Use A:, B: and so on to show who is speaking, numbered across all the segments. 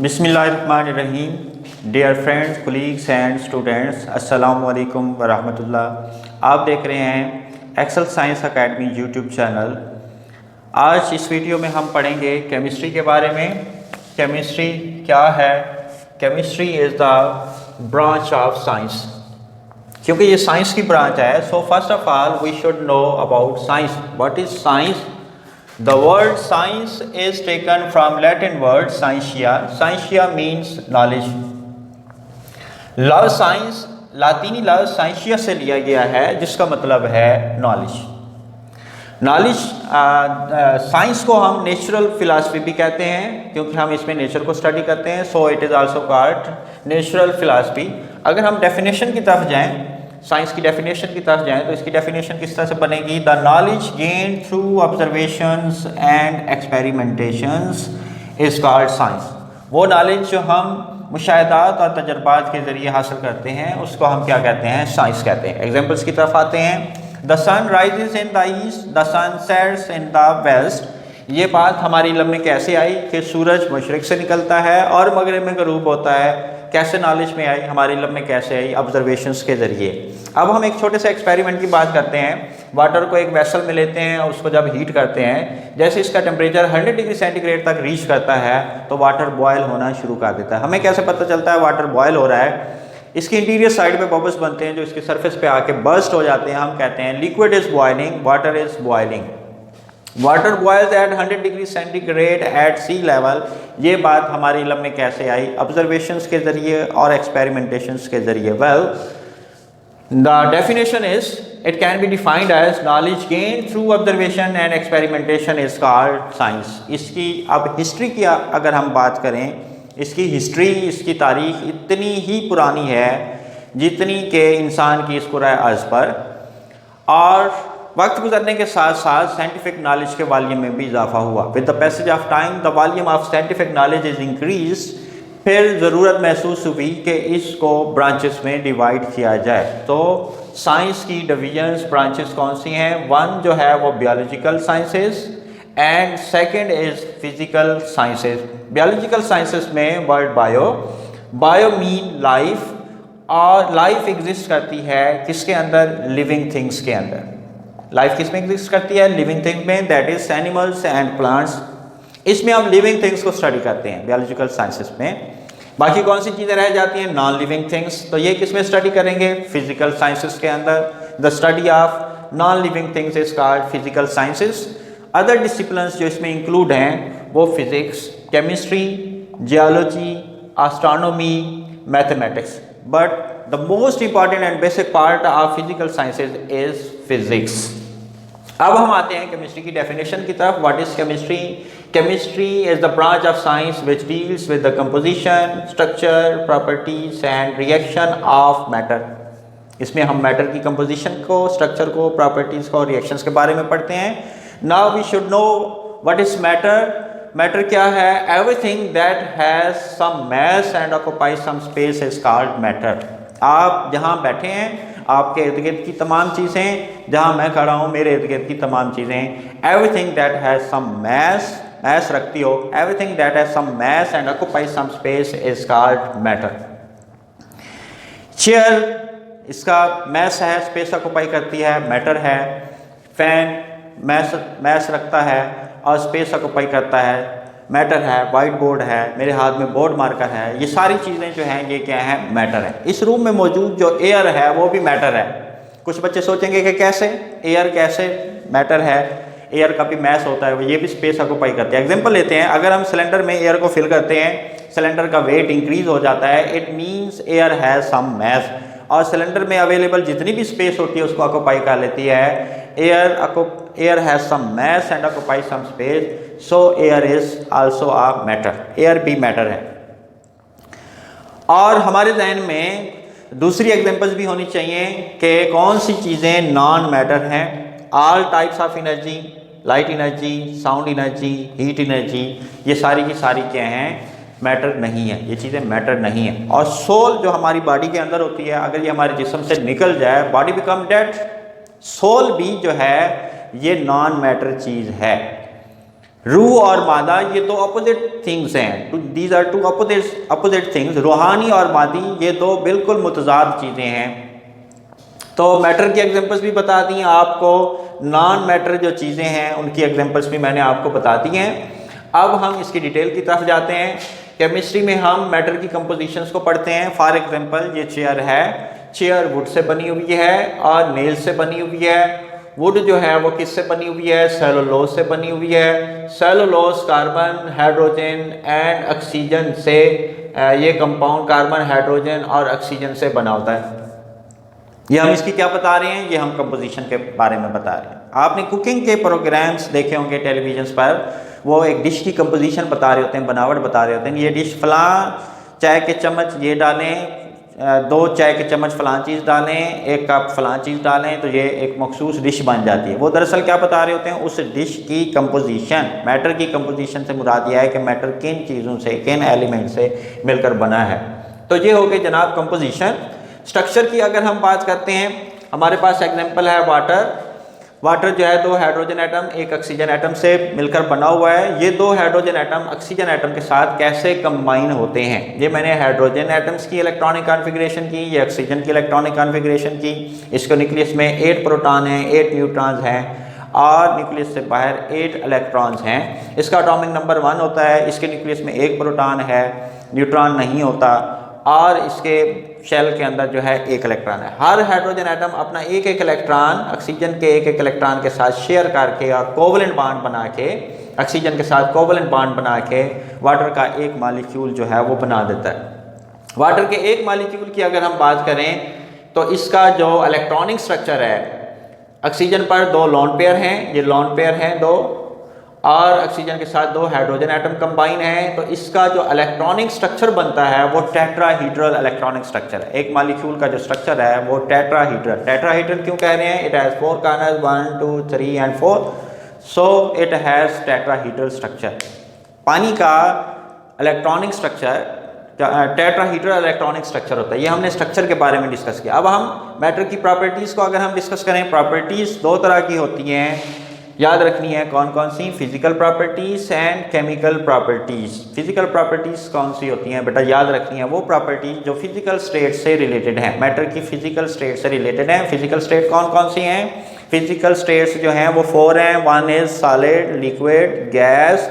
A: बिस्मिल्लाहिर्रहमानिर्रहीम। Dear friends, colleagues and students, अस्सलाम वालेकुम वरहमतुल्लाह। आप देख रहे हैं Excel Science Academy YouTube channel. आज इस वीडियो में हम पढ़ेंगे केमिस्ट्री के बारे में। केमिस्ट्री क्या है? Chemistry is the branch of science. क्योंकि ये साइंस की ब्रांच है, so first of all we should know about science. What is science? The word science is taken from Latin word scientia. Scientia means knowledge. लव science लातीनी लव scientia से लिया गया है, जिसका मतलब है नॉलेज। नॉलेज साइंस को हम नेचुरल फिलॉसफी भी कहते हैं, क्योंकि हम इसमें नेचर को स्टडी करते हैं। So it is also called natural philosophy. अगर हम डेफिनेशन की तरफ जाएं, साइंस की डेफिनेशन की तरफ जाएं, तो इसकी डेफिनेशन किस तरह से बनेगी? The knowledge gain through observations and experimentations is called science. वो नॉलेज जो हम मुशाहिदात और तजर्बात के ज़रिए हासिल करते हैं, उसको हम क्या कहते हैं? साइंस कहते हैं। एग्जाम्पल्स की तरफ आते हैं। The sun rises in the east, the sun sets in the west. ये बात हमारी इल्म में कैसे आई कि सूरज मशरिक से निकलता है और मगरिब में गरूब होता है? कैसे नॉलेज में आई? हमारे इल्म में कैसे आई? ऑब्जर्वेशंस के ज़रिए। अब हम एक छोटे से एक्सपेरिमेंट की बात करते हैं। वाटर को एक वेसल में लेते हैं और उसको जब हीट करते हैं, जैसे इसका टेम्परेचर 100 डिग्री सेंटीग्रेड तक रीच करता है तो वाटर बॉयल होना शुरू कर देता है। हमें कैसे पता चलता है वाटर बॉयल हो रहा है? इसकी इंटीरियर साइड पे बबल्स बनते हैं जो इसकी सरफेस पे आके बर्स्ट हो जाते हैं। हम कहते हैं liquid is boiling, water is boiling. Water boils at 100 degree centigrade at sea level. ये बात हमारे इल्म में कैसे आई? ऑब्जर्वेशंस के ज़रिए और एक्सपेरिमेंटेशंस के ज़रिए। Well, the definition is it can be defined as knowledge gain through observation and experimentation is called science. इसकी अब हिस्ट्री की अगर हम बात करें, इसकी हिस्ट्री, इसकी तारीख इतनी ही पुरानी है जितनी कि इंसान की इस कुराए अर्ज़ पर। और वक्त गुजरने के साथ साथ साइंटिफिक नॉलेज के वॉल्यूम में भी इजाफा हुआ। With the passage of time the volume of scientific knowledge is increase. फिर ज़रूरत महसूस हुई कि इसको ब्रांचेस में डिवाइड किया जाए। तो साइंस की डिवीजन्स, ब्रांचेस कौन सी हैं? वन जो है वो biological sciences and second is physical sciences. Biological sciences में word bio, bio mean life, और लाइफ एग्जिस्ट करती है किसके अंदर? लिविंग थिंग्स के अंदर। लाइफ किस में एग्जिस्ट करती है? लिविंग थिंग में, that is animals and plants. इसमें हम लिविंग थिंग्स को स्टडी करते हैं बायोलॉजिकल साइंसेस में। बाकी कौन सी चीज़ें रह जाती हैं? Non living things. तो ये किस में स्टडी करेंगे? फिजिकल साइंसेस के अंदर। The study of non living things is called physical sciences. Other disciplines जो इसमें इंक्लूड हैं वो physics, chemistry, geology, astronomy, mathematics. But the most important and basic part of physical sciences is physics. अब हम आते हैं केमिस्ट्री की definition की तरफ। What is chemistry? Chemistry is the branch of science which deals with the composition, structure, properties and reaction of matter. इसमें हम matter की कंपोजिशन को, स्ट्रक्चर को, प्रॉपर्टीज को और रिएक्शंस के बारे में पढ़ते हैं। Now we should know what is matter. Matter क्या है? Everything that has some mass and occupies some space is called matter. आप जहाँ बैठे हैं, आपके इर्द गिर्द की तमाम चीज़ें, जहाँ मैं खड़ा हूँ मेरे इर्द गिर्द की तमाम चीज़ें, everything that has some mass, mass रखती हो, everything that has some mass and occupies some space is called matter. Chair, इसका मास है, स्पेस ऑक्यूपाई करती है, मैटर है। फैन मास रखता है और स्पेस ऑक्यूपाई करता है, मैटर है। वाइट बोर्ड है, मेरे हाथ में बोर्ड मार्कर है, ये सारी चीज़ें जो हैं ये क्या है? मैटर है। इस रूम में मौजूद जो एयर है वो भी मैटर है। कुछ बच्चे सोचेंगे कि कैसे एयर, कैसे मैटर है? एयर का भी मैस होता है, ये भी स्पेस ऑक्यूपाई करते हैं। एग्जांपल लेते हैं, अगर हम सिलेंडर में एयर को फिल करते हैं, सिलेंडर का वेट इंक्रीज हो जाता है, it means air has some mass. और सिलेंडर में अवेलेबल जितनी भी स्पेस होती है उसको ऑक्यूपाई कर लेती है। Air has some mass and occupy some space, so air is also a matter. Air भी मैटर है। और हमारे जहन में दूसरी एग्जांपल्स भी होनी चाहिए कि कौन सी चीज़ें नॉन मैटर हैं। All types of energy, light energy, sound energy, heat energy, ये सारी की सारी क्या हैं? मैटर नहीं है। ये चीज़ें मैटर नहीं है। और सोल जो हमारी बॉडी के अंदर होती है, अगर ये हमारे जिस्म से निकल जाए, बॉडी बिकम डेड। सोल भी जो है ये नॉन मैटर चीज़ है। रूह और मादा ये दो अपोजिट थिंग्स हैं, these are two opposite things. रूहानी और मादी ये दो बिल्कुल मुतजाद चीज़ें हैं। तो मैटर की एग्जांपल्स भी बता दी आपको, नॉन मैटर जो चीज़ें हैं उनकी एग्जांपल्स भी मैंने आपको बता दी हैं। अब हम इसकी डिटेल की तरफ जाते हैं। केमिस्ट्री में हम मैटर की कंपोजिशंस को पढ़ते हैं। फॉर एग्जांपल ये चेयर है, चेयर वुड से बनी हुई है और नेल से बनी हुई है। वुड जो है वो किससे बनी हुई है? सेलुलोज से बनी हुई है। Cellulose carbon, hydrogen and oxygen से, ये कंपाउंड कार्बन, हाइड्रोजन और ऑक्सीजन से बना होता है। ये हम इसकी क्या बता रहे हैं? ये हम कंपोजिशन के बारे में बता रहे हैं। आपने कुकिंग के प्रोग्राम्स देखे होंगे टेलीविजन पर, वो एक डिश की कंपोजिशन बता रहे होते हैं, बनावट बता रहे होते हैं। ये डिश फलां चाय के चम्मच ये डालें, 2 चाय के चम्मच फलां चीज़ डालें, 1 कप फलां चीज़ डालें, तो ये एक मखसूस डिश बन जाती है। वो दरअसल क्या बता रहे होते हैं? उस डिश की कंपोजिशन, मैटर की कंपोजिशन से मुराद यह है कि मैटर किन चीज़ों से, किन एलिमेंट से मिलकर बना है। तो ये हो गई जनाब कंपोजिशन। स्ट्रक्चर की अगर हम बात करते हैं, हमारे पास एग्जांपल है वाटर। वाटर जो है 2 हाइड्रोजन एटम 1 ऑक्सीजन एटम से मिलकर बना हुआ है। ये 2 हाइड्रोजन एटम ऑक्सीजन एटम के साथ कैसे कंबाइन होते हैं? ये मैंने हाइड्रोजन एटम्स की इलेक्ट्रॉनिक कॉन्फ़िगरेशन की, ये ऑक्सीजन की इलेक्ट्रॉनिक कॉन्फ़िगरेशन की। इसको न्यूक्लियस में 8 प्रोटॉन हैं, 8 न्यूट्रॉन्स हैं और न्यूक्लियस से बाहर 8 इलेक्ट्रॉन्स हैं। इसका एटॉमिक नंबर 1 होता है। इसके न्यूक्लियस में 1 प्रोटॉन है, न्यूट्रॉन नहीं होता, और इसके शेल के अंदर जो है 1 इलेक्ट्रॉन है। हर हाइड्रोजन एटम अपना 1-1 इलेक्ट्रॉन ऑक्सीजन के 1-1 इलेक्ट्रॉन के साथ शेयर करके और कोवलेंट बॉन्ड बना के, ऑक्सीजन के साथ कोवलेंट बॉन्ड बना के वाटर का एक मॉलिक्यूल जो है वो बना देता है। वाटर के एक मॉलिक्यूल की अगर हम बात करें तो इसका जो इलेक्ट्रॉनिक स्ट्रक्चर है, ऑक्सीजन पर 2 लोन पेयर हैं, ये लोन पेयर हैं 2, और ऑक्सीजन के साथ 2 हाइड्रोजन एटम कंबाइन है। तो इसका जो इलेक्ट्रॉनिक स्ट्रक्चर बनता है वो टेट्राहीड्रल इलेक्ट्रॉनिक स्ट्रक्चर है। एक मॉलिक्यूल का जो स्ट्रक्चर है वो टेट्राहीड्रल। टेट्राहीड्रल क्यों कह रहे हैं? It has 4 corners 1 2 3 and 4, so it has tetrahedral structure. पानी का electronic structure tetrahedral electronic structure होता है। ये हमने स्ट्रक्चर के बारे में डिस्कस किया। अब हम मैटर की प्रॉपर्टीज़ को अगर हम डिस्कस करें, प्रॉपर्टीज़ 2 तरह की होती हैं, याद रखनी है। कौन कौन सी? Physical properties and chemical properties. Physical properties कौन सी होती हैं बेटा? याद रखनी है वो प्रॉपर्टीज़ जो फिजिकल स्टेट से रिलेटेड हैं, मैटर की फिजिकल स्टेट से रिलेटेड हैं। फिजिकल स्टेट कौन कौन सी हैं? फिजिकल स्टेट्स जो हैं वो 4 हैं। 1 is solid, liquid, gas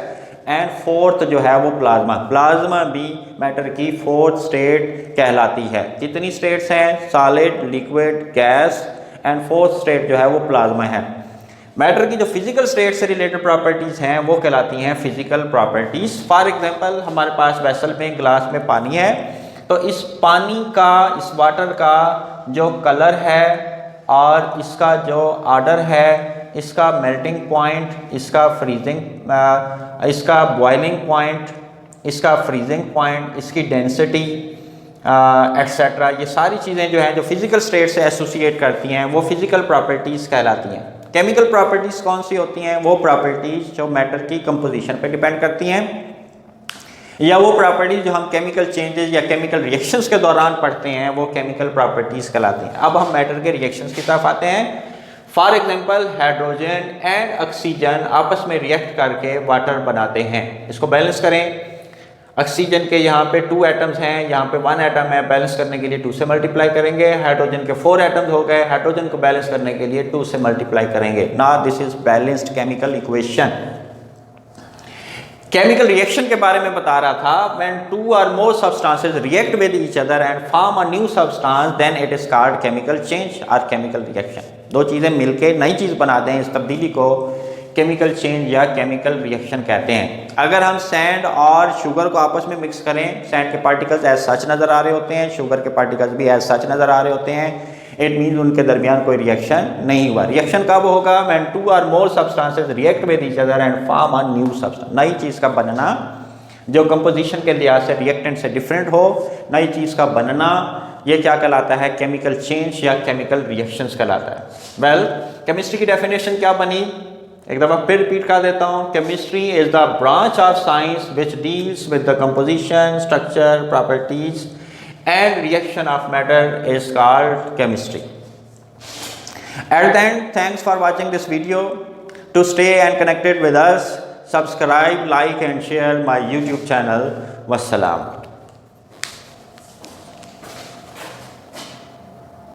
A: and 4th जो है वो प्लाज्मा। प्लाज्मा भी मैटर की 4th स्टेट कहलाती है। कितनी स्टेट्स हैं? Solid, liquid, gas and 4th state जो है वो प्लाज्मा है। मैटर की जो फिजिकल स्टेट से रिलेटेड प्रॉपर्टीज़ हैं वो कहलाती हैं फिजिकल प्रॉपर्टीज़। फॉर एग्जांपल हमारे पास वेसल में, ग्लास में पानी है, तो इस पानी का, इस वाटर का जो कलर है और इसका जो ऑर्डर है, इसका मेल्टिंग पॉइंट, इसका फ्रीजिंग, इसका बॉइलिंग पॉइंट, इसका फ्रीजिंग पॉइंट, इसकी डेंसिटी एट्सेट्रा, ये सारी चीज़ें जो हैं जो फिजिकल स्टेट से एसोसिएट करती हैं वो फिजिकल प्रॉपर्टीज़ कहलाती हैं। केमिकल प्रॉपर्टीज़ कौन सी होती हैं? वो प्रॉपर्टीज़ जो मैटर की कंपोजिशन पे डिपेंड करती हैं, या वो प्रॉपर्टीज़ जो हम केमिकल चेंजेस या केमिकल रिएक्शंस के दौरान पढ़ते हैं वो केमिकल प्रॉपर्टीज़ कहलाती हैं। अब हम मैटर के रिएक्शंस की तरफ आते हैं। For example hydrogen and oxygen आपस में रिएक्ट करके वाटर बनाते हैं। इसको बैलेंस करें। ऑक्सीजन के यहाँ पे 2 एटम्स हैं, यहाँ पे 1 एटम है। बैलेंस करने के लिए 2 से मल्टीप्लाई करेंगे। हाइड्रोजन के 4 एटम्स हो गए, हाइड्रोजन को बैलेंस करने के लिए 2 से मल्टीप्लाई करेंगे। Now this is balanced chemical equation. Chemical reaction के बारे में बता रहा था। When 2 or more substances react with each other and form a new substance, then it is called chemical change or chemical reaction। 2 चीज़ें मिलके नई चीज़ बना दें, इस तब्दीली को केमिकल चेंज या केमिकल रिएक्शन कहते हैं। अगर हम सैंड और शुगर को आपस में मिक्स करें, सैंड के पार्टिकल्स एज सच नज़र आ रहे होते हैं, शुगर के पार्टिकल्स भी एज सच नज़र आ रहे होते हैं। इट मीन्स उनके दरमियान कोई रिएक्शन नहीं हुआ। रिएक्शन कब होगा? When 2 or more substances react with each other and form a new substance। नई चीज़ का बनना जो कंपोजिशन के लिहाज से रिएक्टेंट से डिफरेंट हो, नई चीज़ का बनना, ये क्या कहलाता है? केमिकल चेंज या केमिकल रिएक्शंस कहलाता है। वेल, केमिस्ट्री की डेफिनेशन क्या बनी? एक दफ़ा फिर रिपीट कर देता हूँ। Chemistry is the branch of science which deals with the composition, structure, properties and reaction of matter is called chemistry। At the end, thanks for watching this video. To stay and connected with us, subscribe, like and share my YouTube channel. Wassalam.